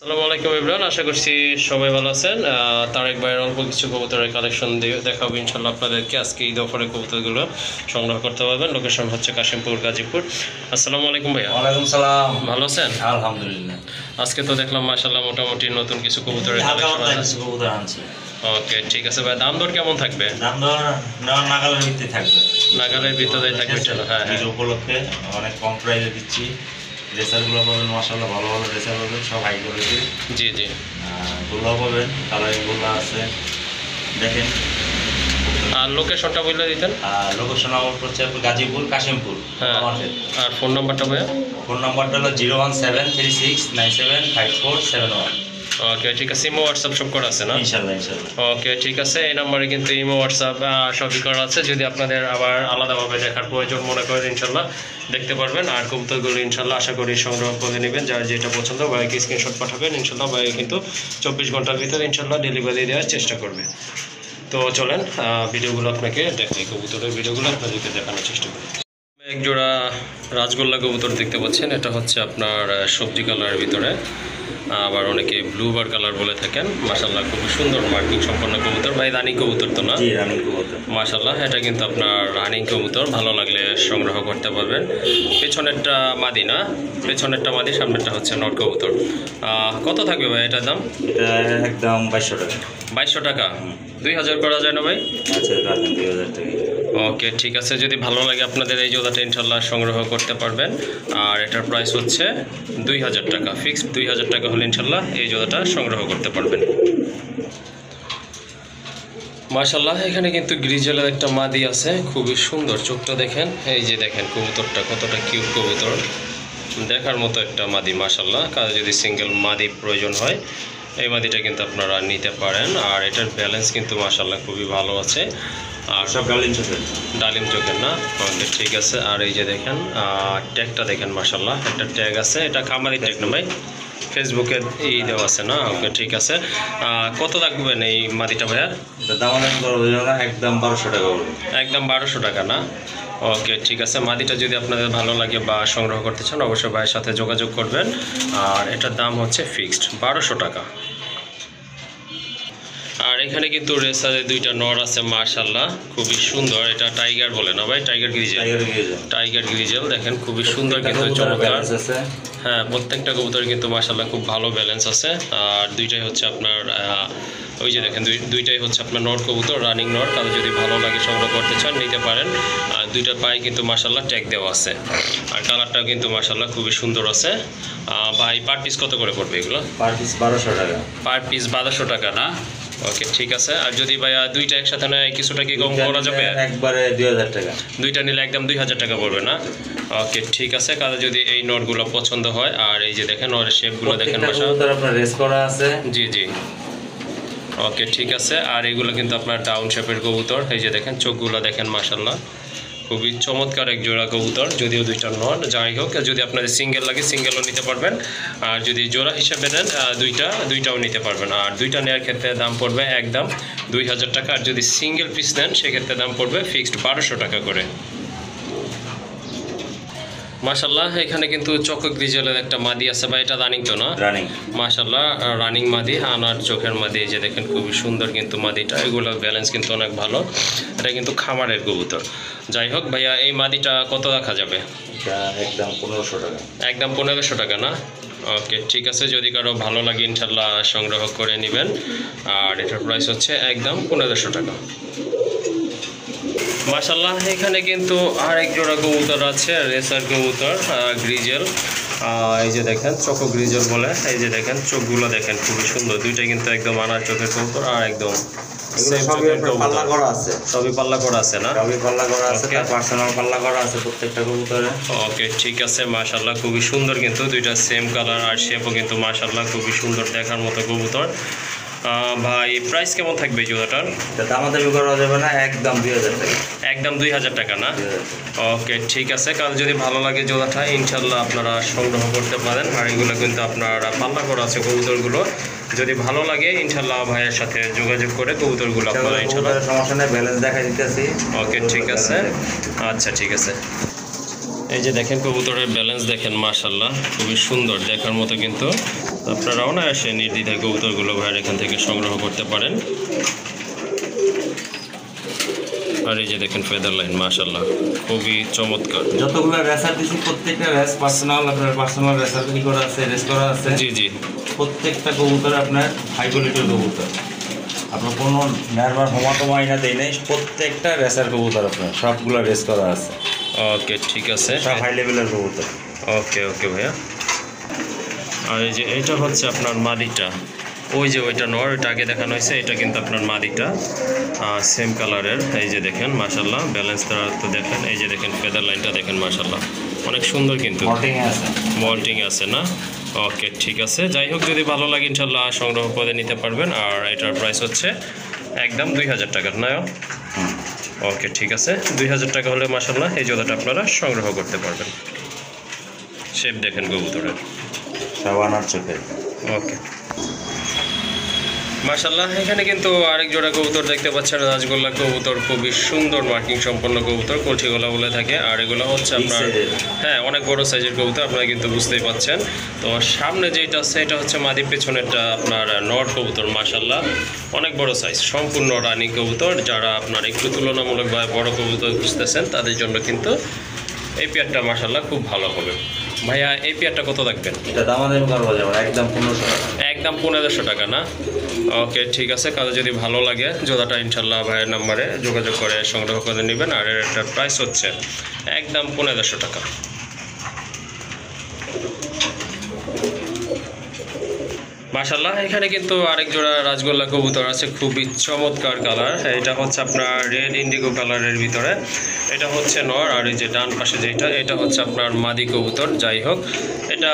আসসালামু আলাইকুম ইমরান, আশা করছি সবাই ভালো আছেন। তারেক ভাইয়ের অল্প কিছু কবুতরের কালেকশন দিয়ে দেখাবো ইনশাল্লাহ আপনাদেরকে। আজকে ঈদ অফারে কবুতরগুলো সংগ্রহ করতে পারবেন। লোকেশন হচ্ছে কাশিমপুর, গাজীপুর। আসসালামু আলাইকুম ভাইয়া। ওয়ালাইকুম সালাম। ভালো আছেন? আলহামদুলিল্লাহ। আজকে তো দেখলাম মাশাআল্লাহ মোটামুটি নতুন কিছু কবুতরের কালেকশন আছে। কবুতর আনছি। ওকে, ঠিক আছে ভাই। দাম দর কেমন থাকবে? দাম দর নাগালের ভিত্তি থাকবে। নাগালের ভিতরেই থাকবে ইনশাল্লাহ। হ্যাঁ ঈদ উপলক্ষে অনেক কম প্রাইসে দিচ্ছি। রেসারগুলো পাবেন মাশাআল্লাহ, ভালো ভালো রেসার পাবেন, সব হাই কোয়ালিটি। জি জি। গুলো পাবেন, কালারিংগুলো আছে দেখেন। আর লোকেশনটা বলে দিতেন। লোকেশন আমার হচ্ছে গাজীপুর, কাশিমপুর। হ্যাঁ। আর ফোন নাম্বারটা ভাইয়া? ফোন নাম্বারটা হলো 01736975471। ওকে, ঠিক আছে। ইমো হোয়াটসঅ্যাপ সব করা আছে না? ইনশাআল্লাহ ইনশাআল্লাহ। ওকে, ঠিক আছে। এই নাম্বারে কিন্তু ইমো হোয়াটসঅ্যাপ সবই করা আছে। যদি আপনাদের আবার আলাদাভাবে দেখার প্রয়োজন মনে করেন ইনশাল্লাহ দেখতে পারবেন। আর কবুতরগুলো ইনশাল্লাহ আশা করি সংগ্রহ করে নেবেন। যার যেটা পছন্দ ভাইকে স্ক্রিনশট পাঠাবেন ইনশাল্লাহ। ভাই কিন্তু 24 ঘন্টার ভিতরে ইনশাল্লাহ ডেলিভারি দেওয়ার চেষ্টা করবে। তো চলেন ভিডিওগুলো আপনাকে দেখাই, কবুতরের ভিডিওগুলো আপনাদেরকে দেখানোর চেষ্টা করি। এক জোড়া রাজগোল্লা কবুতর দেখতে পাচ্ছেন। এটা হচ্ছে আপনার সবজি কালারের ভিতরে, আবার অনেকে ব্লু বার কালার বলে থাকেন। মাশাআল্লাহ খুব সুন্দর মার্কিং সম্পন্ন কবুতর। ভাই রানিং কবুতর তো না? জি, রানিং কবুতর। মাশাআল্লাহ, এটা কিন্তু আপনার রানিং কবুতর। ভালো লাগলে সংগ্রহ করতে পারবেন। পেছনেরটা মাদি না? পেছনেরটা মাদি, সামনেরটা হচ্ছে নট কবুতর। কত থাকবে ভাই এটার দাম? এটা একদম 2200 টাকা। 2200 টাকা? 2000 করা যায় না ভাই? আচ্ছা, রাখেন 2000 টাকা। ওকে, ঠিক আছে। যদি ভালো লাগে আপনাদের এই জোড়াটা ইনশাল্লাহ সংগ্রহ করতে পারবেন। আর এটার প্রাইস হচ্ছে 2000 টাকা। ফিক্সড 2000 টাকা হলে ইনশাল্লাহ এই জোড়াটা সংগ্রহ করতে পারবেন। মাশাআল্লাহ, এখানে কিন্তু গ্রিজেলের একটা মাদি আছে, খুবই সুন্দর। চোখটা দেখেন, এই যে দেখেন কবুতরটা কতটা কিউট কবুতর, দেখার মতো একটা মাদি মাশাআল্লাহ। কারো যদি সিঙ্গেল মাদি প্রয়োজন হয় এই মাদিটা কিন্তু আপনারা নিতে পারেন। আর এটার ব্যালেন্স কিন্তু মাশাআল্লাহ খুবই ভালো আছে। আর সব ডালিম চোখের। ডালিম চোখের না? ওকে, ঠিক আছে। আর এই যে দেখেন ট্যাগটা দেখেন মাশাআল্লাহ, একটা ট্যাগ আছে। এটা খামারি ট্যাগ না ভাই? ফেসবুকে এই দেওয়া আছে না? ওকে, ঠিক আছে। কত রাখবেন এই মাদিটা ভাইয়া? দাম একদম 1200 টাকা বলবেন। একদম 1200 টাকা না? ওকে, ঠিক আছে। মাদিটা যদি আপনাদের ভালো লাগে বা সংগ্রহ করতে চান অবশ্যই ভাইয়ের সাথে যোগাযোগ করবেন। আর এটার দাম হচ্ছে ফিক্সড 1200 টাকা। আর এখানে কিন্তু রেসারে দুইটা নর আছে মাশাআল্লাহ, খুবই সুন্দর। এটা টাইগার বলে না ভাই? Tiger grizzle. টাইগার গ্রিজেল দেখেন, খুবই সুন্দর কিন্তু চমৎকার। হ্যাঁ, প্রত্যেকটা কবুতর কিন্তু মাশাআল্লাহ খুব ভালো ব্যালেন্স আছে। আর দুইটাই হচ্ছে আপনার ওই যে দেখেন দুইটাই হচ্ছে আপনার নর কবুতর, রানিং নর। কারো যদি ভালো লাগে সংগ্রহ করতে চান নিতে পারেন। আর দুইটা পায়ে কিন্তু মাশাআল্লাহ ট্যাগ দেওয়া আছে। আর কালারটাও কিন্তু মাশাআল্লাহ খুবই সুন্দর আছে। ভাই পার পিস কত করে পড়বে এগুলো? পার পিস 1200 টাকা। পার পিস 1200 টাকা না? ওকে, ঠিক আছে। আর যদি ভাইয়া দুইটা একসাথে নেয় কিছুটা কি কম করা যাবে? একবারে 2000 টাকা। দুইটা নিলে একদম 2000 টাকা পড়বে না? ওকে, ঠিক আছে। কারো যদি এই নটগুলো পছন্দ হয়, আর এই যে দেখেন নরের শেপগুলো দেখেন মাশাআল্লাহ, আপনার রেস করা আছে। জি জি। ওকে, ঠিক আছে। আর এগুলো কিন্তু আপনার ডাউন শেপের কবুতর। এই যে দেখেন চোখগুলো দেখেন মাশাআল্লাহ, খুবই চমৎকার এক জোড়া কবুতর। যদিও দুইটা নট, যাই হোক, যদি আপনাদের সিঙ্গেল লাগে সিঙ্গেলও নিতে পারবেন। আর যদি জোড়া হিসাবে নেন দুইটাও নিতে পারবেন। আর দুইটা নেওয়ার ক্ষেত্রে দাম পড়বে একদম 2000 টাকা। আর যদি সিঙ্গেল পিস নেন সেক্ষেত্রে দাম পড়বে ফিক্সড 1200 টাকা করে। মাশাআল্লাহ, এখানে কিন্তু চোখ গ্রিজেলের একটা মাদি আছে ভাই। এটা রানিং তো না? রানিং। মাশাআল্লাহ, রানিং মাদি, আনার চোখের মাদি। এই যে দেখেন খুবই সুন্দর কিন্তু মাদিটা। এগুলোর ব্যালেন্স কিন্তু অনেক ভালো। এটা কিন্তু খামারের কবুতর। যাই হোক ভাইয়া, এই মাদিটা কত রাখা যাবে? একদম 1500 টাকা। একদম 1500 টাকা না? ওকে, ঠিক আছে। যদি কারো ভালো লাগে ইনশাল্লাহ সংগ্রহ করে নেবেন। আর এটার প্রাইস হচ্ছে একদম 1500 টাকা। মাশাআল্লাহ, এখানে কিন্তু আরেক জোড়া কবুতর আছে, রেসার কবুতর গ্রিজেল। এই যে দেখেন চোখ গ্রিজেল বলে। এই যে দেখেন চোখগুলো দেখেন খুবই সুন্দর। দুইটা কিন্তু একদম আনার চোখের কবুতর। আর একদম পাল্লা করা আছে। সবই পাল্লা করা আছে না? সবই পাল্লা করা আছে, তার পার্সোনাল পাল্লা করা আছে প্রত্যেকটা কবুতরে। ওকে, ঠিক আছে। মাশাআল্লাহ খুবই সুন্দর কিন্তু দুইটা সেম কালার। আর শেপও কিন্তু মাশাআল্লাহ খুবই সুন্দর, দেখার মতো কবুতর। ভাই প্রাইস কেমন থাকবে জোড়াটার? দামাদামি করা যাবে না, একদম 2000 টাকা। একদম 2000 টাকা না? ওকে, ঠিক আছে। কাল যদি ভালো লাগে জোড়াটা ইনশাল্লাহ আপনারা সংগ্রহ করতে পারেন। আর এগুলো কিন্তু আপনারা পাল্লা করা আছে কবুতরগুলো। যদি ভালো লাগে ইনশাল্লাহ ভাইয়ের সাথে যোগাযোগ করে কবুতরগুলো আপনারা ইনশাল্লাহ। সমস্যা নেই, ব্যালেন্স দেখা দিতেছি। ওকে, ঠিক আছে। আচ্ছা, ঠিক আছে। এই যে দেখেন কবুতরের ব্যালেন্স দেখেন মাশাআল্লাহ খুবই সুন্দর, দেখার মতো কিন্তু আপনারাও না এসে নির্দ্বিধায় কবুতরগুলো ভাইয়ের এখান থেকে সংগ্রহ করতে পারেন। আর এই যে দেখেন ফেদার লাইন, মাশাআল্লাহ খুবই চমৎকার। যতগুলো রেসার দিছি প্রত্যেকটা রেস পার্সোনাল, আপনার পার্সোনাল রেসার কি করা আছে, রেস করা আছে। জি জি, প্রত্যেকটা কবুতর আপনার হাই কোয়ালিটির কবুতর, আপনার কোনো নারবার হোমাটোমা আইনা দেয় নেই, প্রত্যেকটা রেসার কবুতর আপনার সবগুলো রেস করা আছে। ওকে ঠিক আছে, সব হাই লেভেলের কবুতর। ওকে ওকে ভাইয়া। আর এই যে এটা হচ্ছে আপনার মাদিটা, ওই যে ওইটা নর, ওইটা আগে দেখানো হয়েছে, এটা কিন্তু আপনার মাদিটা সেম কালারের। এই যে দেখেন মাশাআল্লাহ ব্যালেন্সটা তো দেখেন, এই যে দেখেন ফেদার লাইনটা দেখেন মাশাআল্লাহ অনেক সুন্দর কিন্তু মল্টিং আছে না। ওকে ঠিক আছে, যাই হোক যদি ভালো লাগে ইনশাল্লাহ সংগ্রহ করে নিতে পারবেন। আর এটার প্রাইস হচ্ছে একদম 2000 টাকার না। ওকে ঠিক আছে, 2000 টাকা হলে মাশাআল্লাহ এই জোড়াটা আপনারা সংগ্রহ করতে পারবেন। শেপ দেখেন কবুতরের, সাবানার চোখে। ওকে মাশাআল্লাহ, এখানে কিন্তু আরেক জোড়া কবুতর দেখতে পাচ্ছেন, রাজগোল্লা কবুতর, খুবই সুন্দর মার্কিং সম্পন্ন কবুতর, কলসিগোলা বলে থাকে। আর এগুলো হচ্ছে আপনার হ্যাঁ অনেক বড় সাইজের কবুতর, আপনারা কিন্তু বুঝতেই পাচ্ছেন। তো সামনে যেটা আছে এটা হচ্ছে মাদি, পেছনেরটা আপনার নর কবুতর। মাশাআল্লাহ অনেক বড় সাইজ, সম্পূর্ণ রানিং কবুতর। যারা আপনার একটু তুলনামূলকভাবে বড় কবুতর খুঁজতেছেন তাদের জন্য কিন্তু এই পেয়ারটা মাশাআল্লাহ খুব ভালো হবে। ভাইয়া এই পেয়ারটা কত রাখবেন? এটা দামাদামি করবো যাবে একদম 1500 টাকা। একদম 1500 টাকা না। ওকে ঠিক আছে, কারো যদি ভালো লাগে জোড়াটা ইনশাল্লাহ ভাইয়ের নাম্বারে যোগাযোগ করে সংগ্রহ করে নেবেন। আর এটার প্রাইস হচ্ছে একদম 1500 টাকা। মাশাআল্লাহ, এখানে কিন্তু আরেক জোড়া রাজগোল্লা কবুতর আছে, খুবই চমৎকার কালার। এটা হচ্ছে আপনার রেড ইন্ডিগো কালারের ভিতরে, এটা হচ্ছে নর। আর এই যে ডান পাশে যেটা, এটা হচ্ছে আপনার মাদি কবুতর। যাই হোক এটা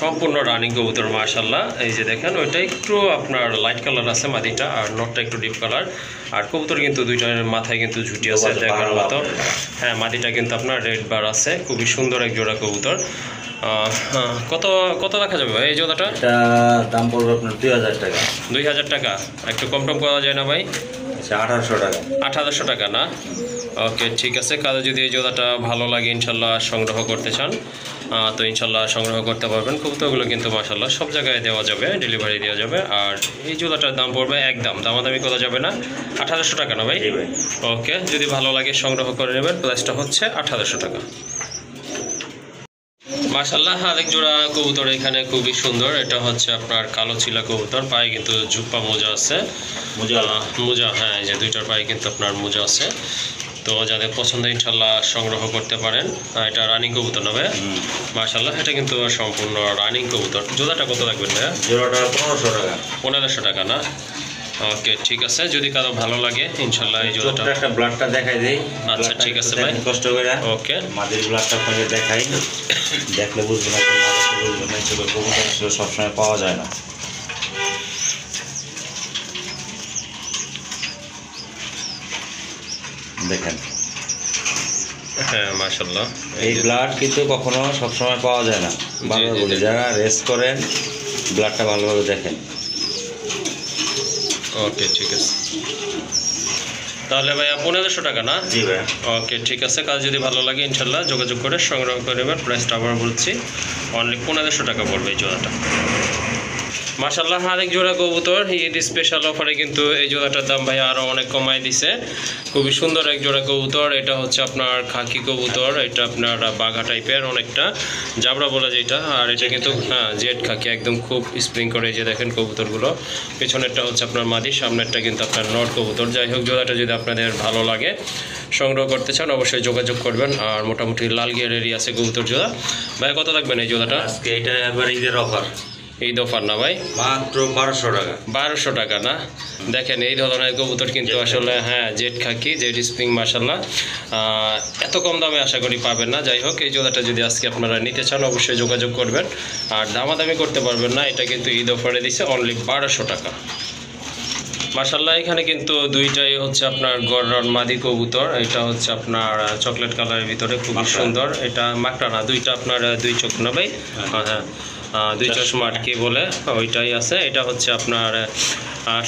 সম্পূর্ণ রানিং কবুতর মাশাআল্লাহ। এই যে দেখেন ওইটা একটু আপনার লাইট কালার আছে মাদিটা, আর নরটা একটু ডিপ কালার। আর কবুতর কিন্তু দুইটার মাথায় কিন্তু ঝুটি আছে দেখার মতো। হ্যাঁ মাদিটা কিন্তু আপনার রেড বার আছে, খুবই সুন্দর এক জোড়া কবুতর। কত কত রাখা যাবে ভাই এই জোড়াটা? এটা দাম পড়বে আপনার 2000 টাকা। 2000 টাকা, একটু কম টম করা যায় না ভাই? 1800 টাকা। 1800 টাকা না। ওকে ঠিক আছে, কারো যদি এই জোড়াটা ভালো লাগে ইনশাল্লাহ সংগ্রহ করতে চান তো ইনশাল্লাহ সংগ্রহ করতে পারবেন। কবুতরগুলো কিন্তু মাশাল্লাহ সব জায়গায় দেওয়া যাবে, ডেলিভারি দেওয়া যাবে। আর এই জোড়াটার দাম পড়বে একদম দামাদামি করা যাবে না, 1800 টাকা না ভাই? ওকে, যদি ভালো লাগে সংগ্রহ করে নেবেন, প্রাইসটা হচ্ছে 1800 টাকা। মাশাআল্লাহ আরেক জোড়া কবুতর এখানে খুবই সুন্দর, এটা হচ্ছে আপনার কালো চিলা কবুতর, পায়ে কিন্তু জুপ্পা মোজা আছে, মোজা হ্যাঁ এই যে দুইটার পায়ে কিন্তু আপনার মোজা আছে। তো যাদের পছন্দ ইনশাল্লাহ সংগ্রহ করতে পারেন। এটা রানিং কবুতর নেবে মাশাআল্লাহ, এটা কিন্তু সম্পূর্ণ রানিং কবুতর। জোড়াটা কত রাখবেন ভাইয়া? জোড়াটা 1500 টাকা। 1500 টাকা না। ওকে ঠিক আছে, যদি কারো ভালো লাগে ইনশাল্লাহ এই জোড়াটা একটা ব্লাডটা দেখাই দেই। আচ্ছা ঠিক আছে ভাই, কষ্ট করে ওকে মাদির ব্লাডটা আপনাকে দেখাই, দেখলে বুঝবেন আপনার বুঝবেন না। চোখের কবুতর আসলে সবসময় পাওয়া যায় না। দেখেন হ্যাঁ মাশাআল্লাহ, এই ব্লাড কিন্তু কখনো সবসময় পাওয়া যায় না। বারবার বলি যারা রেস্ট করেন ব্লাডটা ভালোভাবে দেখেন। ওকে ঠিক আছে, তাহলে ভাইয়া 1500 টাকা না? জি ভাই। ওকে ঠিক আছে, কাজ যদি ভালো লাগে ইনশাল্লাহ যোগাযোগ করে সংগ্রহ করে নেবেন। প্রাইসটা আবার বলছি, অনলি 1500 টাকা পড়বে এই জোড়াটা। মাশাআল্লাহ আরেক জোড়া কবুতর, ঈদ স্পেশাল অফারে কিন্তু এই জোড়াটার দাম ভাই আরও অনেক কমায় দিছে। খুবই সুন্দর এক জোড়া কবুতর, এটা হচ্ছে আপনার খাকি কবুতর, এটা আপনার বাঘা টাইপের অনেকটা জাবরা বলে যেটা। আর এটা কিন্তু হ্যাঁ জেড খাকি, একদম খুব স্প্রিং করে যে দেখেন কবুতরগুলো। পেছনেরটা হচ্ছে আপনার মাদি, সামনেরটা কিন্তু আপনার নর কবুতর। যাই হোক জোড়াটা যদি আপনাদের ভালো লাগে সংগ্রহ করতে চান অবশ্যই যোগাযোগ করবেন। আর মোটামুটি লাল গিয়ারেরই আছে কবুতর জোড়া। ভাই কত রাখবেন এই জোড়াটা? আজকে এটা একবার ঈদের অফার, ঈদ অফার না ভাই? মাত্র 1200 টাকা। 1200 টাকা না। দেখেন এই ধরনের কবুতর কিন্তু আসলে হ্যাঁ জেড খাকি, জেড স্প্রিং মাশাআল্লাহ এত কম দামে আশা করি পাবেন না। যাই হোক এই জোড়াটা যদি আজকে আপনারা নিতে চান অবশ্যই যোগাযোগ করবেন। আর দামাদামি করতে পারবেন না, এটা কিন্তু ঈদ অফারে দিছে অনলি 1200 টাকা। মাশাআল্লাহ এখানে কিন্তু দুইটাই হচ্ছে আপনার গররান মাদি কবুতর, এটা হচ্ছে আপনার চকলেট কালারের ভিতরে খুবই সুন্দর। এটা মাকড়া না, দুইটা আপনার দুই চোখ না ভাই? হ্যাঁ দুই চশমা কি বলে ওইটাই আছে। এটা হচ্ছে আপনার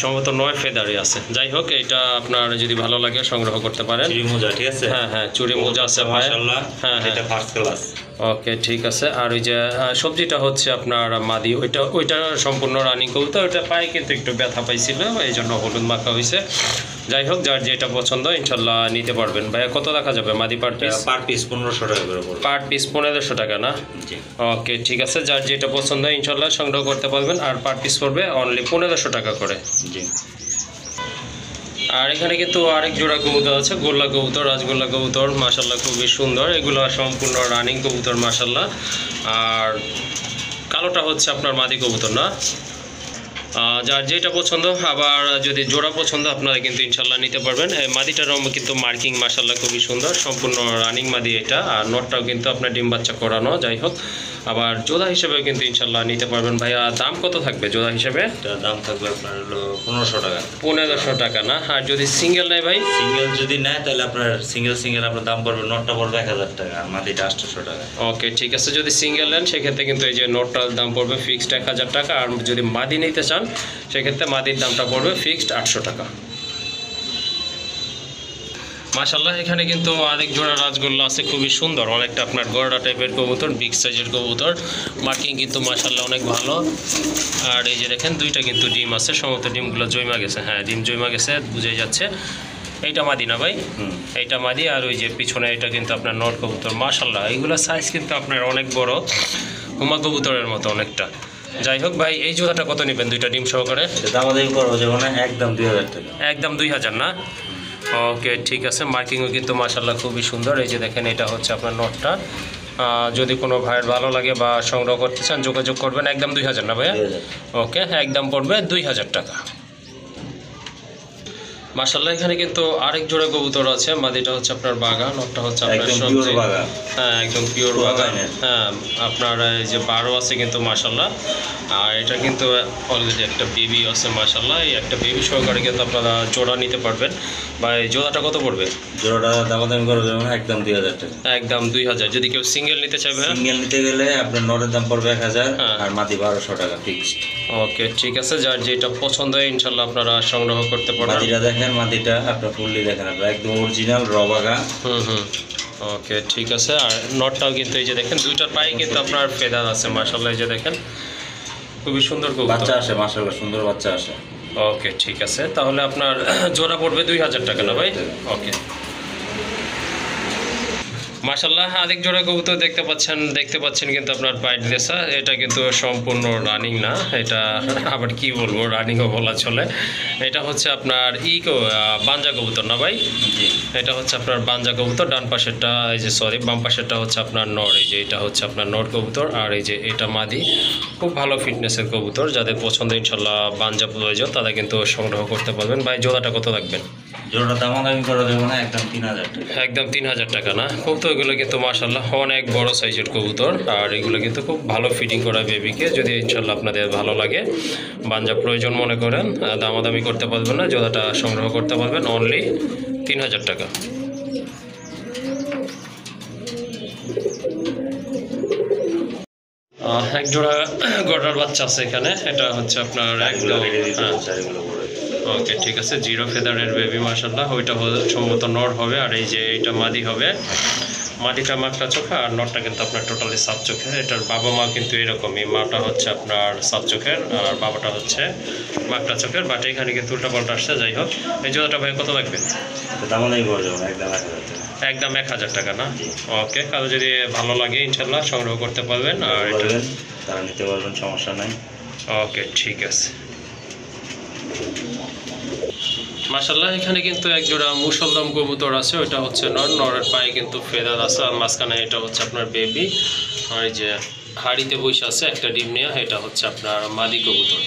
সম্ভবত 9 ফেদারই আছে। যাই হোক, এটা আপনার যদি ভালো লাগে সংগ্রহ করতে পারেন। চুরি মোজা, ঠিক আছে? হ্যাঁ চুরি মোজা আছে ভাই, মাশাআল্লাহ। হ্যাঁ এটা ফার্স্ট ক্লাস। ওকে, ঠিক আছে। আর ওই যে সবজিটা হচ্ছে আপনার মাদি, ওইটা সম্পূর্ণ রানিং কবুতর। ওইটা পায়ে কিন্তু একটু ব্যথা পাইছিল, এই জন্য হলুদ মাখা হয়েছে। যাই হোক, যার যেটা পছন্দ ইনশাল্লাহ নিতে পারবেন। ভাইয়া কত দেখা যাবে মাদি পার পিস? পার পিস 1500 টাকা করে পড়বে। পার পিস 1500 টাকা না? জি। ওকে, ঠিক আছে। যার যেটা পছন্দ ইনশাল্লাহ সংগ্রহ করতে পারবেন। আর পার পিস পড়বে অনলি 1500 টাকা করে। জি। আর এখানে কিন্তু আরেক জোড়া কবুতর আছে, গোল্লা কবুতর, রাজগোল্লা কবুতর, মাশাল্লাহ খুবই সুন্দর। এগুলো সম্পূর্ণ রানিং কবুতর মাশাল্লাহ। আর কালোটা হচ্ছে আপনার মাদি কবুতর না? যার যেটা পছন্দ, আবার যদি জোড়া পছন্দ আপনারা কিন্তু ইনশাল্লাহ নিতে পারবেন। মাদিটারও কিন্তু মার্কিং মাশাল্লাহ খুবই সুন্দর, সম্পূর্ণ রানিং মাদি এটা। আর নটটাও কিন্তু আপনার ডিম বাচ্চা করানো। যাই হোক, আবার জোড়া হিসেবেও কিন্তু ইনশাল্লাহ নিতে পারবেন। ভাইয়া দাম কত থাকবে জোড়া হিসেবে? এটার দাম থাকবে আপনার হলো 1500 টাকা। 1500 টাকা না? আর যদি সিঙ্গেল নেয় ভাই? সিঙ্গেল যদি নেয় তাহলে আপনার সিঙ্গেল আপনার দাম পড়বে, নটটা পড়বে 1000 টাকা আর মাদিটা 800 টাকা। ওকে, ঠিক আছে। যদি সিঙ্গেল নেন সেক্ষেত্রে কিন্তু এই যে নোটটার দাম পড়বে ফিক্সড 1000 টাকা। আর যদি মাদি নিতে চান সেক্ষেত্রে মাদির দামটা পড়বে ফিক্সড 800 টাকা। মাশাল্লাহ, এখানে কিন্তু আরেক জোড়া রাজগোল্লা আছে, খুবই সুন্দর, অনেকটা আপনার গড়া টাইপের কবুতর, বিগ সাইজের কবুতর। মার্কিং কিন্তু মাশাল্লাহ অনেক ভালো। আর এই যে দেখেন দুইটা কিন্তু ডিম আছে, সমস্ত ডিমগুলো জৈমা গেছে। হ্যাঁ, ডিম জৈমা গেছে, বুঝে যাচ্ছে। এইটা মাদি না ভাই? এইটা মাদি। আর ওই যে পিছনে এটা কিন্তু আপনার নট কবুতর মাশাল্লাহ। এইগুলো সাইজ কিন্তু আপনার অনেক বড়, হুমা কবুতরের মতো অনেকটা। যাই হোক ভাই, এই জোড়াটা কত নেবেন দুইটা ডিম সহকারে? দামাদামি করবো যেমন একদম 2000 টাকা। একদম 2000 না? ওকে, ঠিক আছে। মার্কিংও কিন্তু মাশাল্লাহ খুবই সুন্দর। এই যে দেখেন, এটা হচ্ছে আপনার নটটা। যদি কোনো ভাইয়ের ভালো লাগে বা সংগ্রহ করতে চান যোগাযোগ করবেন। একদম 2000 না ভাইয়া? ওকে, একদম পড়বে 2000 টাকা। মাশাল্লাহ, এখানে কিন্তু আরেক জোড়া কবুতর আছে। মাদিটা হচ্ছে আপনার বাগা, নটটা হচ্ছে আপনার সবজি। হ্যাঁ, একদম পিওর বাগা। হ্যাঁ, আপনার এই যে 12 আছে কিন্তু মাশাল্লাহ। আর এটা কিন্তু অলরেডি একটা বেবি আছে মাশাল্লাহ। এই একটা বেবি সহকারে কিন্তু আপনারা জোড়া নিতে পারবেন। বা এই জোড়াটা কত পড়বে? জোড়াটা দামাদামি করা যাবে না, একদম 2000 টাকা। একদম 2000। যদি কেউ সিঙ্গেল নিতে চাইবে? সিঙ্গেল নিতে গেলে আপনার নটের দাম পড়বে 1000 আর মাদি 1200 টাকা ফিক্সড। ওকে, ঠিক আছে। যার যেটা পছন্দ হয় ইনশাল্লাহ আপনারা সংগ্রহ করতে পারবেন। মাদিটা দেখেন, মাদিটা আপনার ফুললি দেখেন, আপনার একদম অরিজিনাল রবাগা। ওকে, ঠিক আছে। আর নটটাও কিন্তু এই যে দেখেন দুইটার পায়ে কিন্তু আপনার ফেদার আছে মাশাল্লাহ। এই যে দেখেন খুবই সুন্দর বাচ্চা আসে মাশাল্লাহ, সুন্দর বাচ্চা আসে। ওকে, ঠিক আছে। তাহলে আপনার জোড়া পড়বে 2000 টাকা না ভাই? ওকে, মাশাল্লাহ। আরেক জোড়া কবুতর দেখতে পাচ্ছেন কিন্তু আপনার পাইট দেশা। এটা কিন্তু সম্পূর্ণ রানিং না, এটা আবার কি বলবো, রানিংও বলা চলে। এটা হচ্ছে আপনার বাঞ্জা কবুতর না ভাই? এটা হচ্ছে আপনার বাঞ্জা কবুতর। ডান পাশেরটা এই যে বাম পাশেরটা হচ্ছে আপনার নর। এই যে এটা হচ্ছে আপনার নর কবুতর। আর এই যে এটা মাদি। খুব ভালো ফিটনেসের কবুতর। যাদের পছন্দ ইনশাল্লাহ বাঞ্জা প্রয়োজন তারা কিন্তু সংগ্রহ করতে পারবেন। ভাই জোড়াটা কত রাখবেন? জোড়া দামাদামি করা যাবে না, একদম 3000 টাকা। একদম 3000 টাকা না? কবুতরগুলো কিন্তু মাশাল্লাহ অনেক বড় সাইজের কবুতর। আর এগুলো কিন্তু খুব ভালো ফিটিং করা বেবিকে। যদি ইনশাল্লাহ আপনাদের ভালো লাগে, বাঞ্জা প্রয়োজন মনে করেন, দামাদামি করতে পারবেন না, জোড়াটা সংগ্রহ করতে পারবেন অনলি 3000 টাকা। এক জোড়া গড়ার বাচ্চা আছে এখানে। এটা হচ্ছে আপনার একদম ওকে, ঠিক আছে। 0 ফেদারের বেবি মাশাল্লাহ। ওইটা সম্ভবত নর হবে। আর এই যে এটা মাদি হবে। মাদিটা মাকড়া চোখা আর নরটা কিন্তু আপনার টোটালি সাত চোখের। এটার বাবা মা কিন্তু এরকমই, মাটা হচ্ছে আপনার সাত চোখের আর বাবাটা হচ্ছে মাকড়া চোখের। বাট এখানে কিন্তু উল্টা পাল্টা আসছে। যাই হোক, এই জোড়াটা ভাই কত লাগবে? একদম 1000 টাকা না? ওকে, কারো যদি ভালো লাগে ইনশাল্লাহ সংগ্রহ করতে পারবেন। আর এটা তারা নিতে পারবেন, সমস্যা নাই। ওকে, ঠিক আছে। মাশাল্লাহ, এখানে কিন্তু এক জোড়া মুসলদম কবুতর আছে। ওইটা হচ্ছে নরের পায়ে কিন্তু ফেদার আছে। আর মাঝখানে এটা হচ্ছে আপনার বেবি। আর এই যে হাড়িতে বসে আছে একটা ডিম নিয়ে, এটা হচ্ছে আপনার মাদি কবুতর।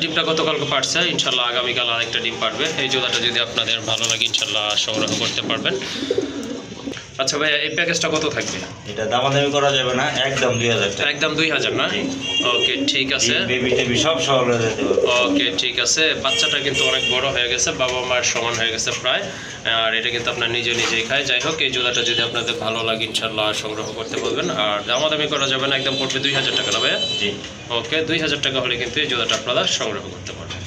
ডিমটা গতকালকে পারছে, ইনশাল্লাহ আগামীকাল আরেকটা ডিম পারবে। এই জোড়াটা যদি আপনাদের ভালো লাগে ইনশাল্লাহ সংগ্রহ করতে পারবেন। আচ্ছা ভাইয়া এই প্যাকেজটা কত থাকবে? এটা দামাদামি করা যাবে না, একদম 2000 টাকা। একদম 2000 না? জি। ওকে ঠিক আছে। বেবি টেবি সব সহ হয়ে যেতে পারবে। ওকে ঠিক আছে। বাচ্চাটা কিন্তু অনেক বড় হয়ে গেছে, বাবা মার সমান হয়ে গেছে প্রায়। আর এটা কিন্তু আপনার নিজেই খায়। যাই হোক, এই জোড়াটা যদি আপনাদের ভালো লাগে ইনশাল্লাহ সংগ্রহ করতে পারবেন। আর দামাদামি করা যাবে না, একদম পড়বে 2000 টাকা না ভাইয়া? জি। ওকে 2000 টাকা হলে কিন্তু এই জোড়াটা আপনারা সংগ্রহ করতে পারবেন।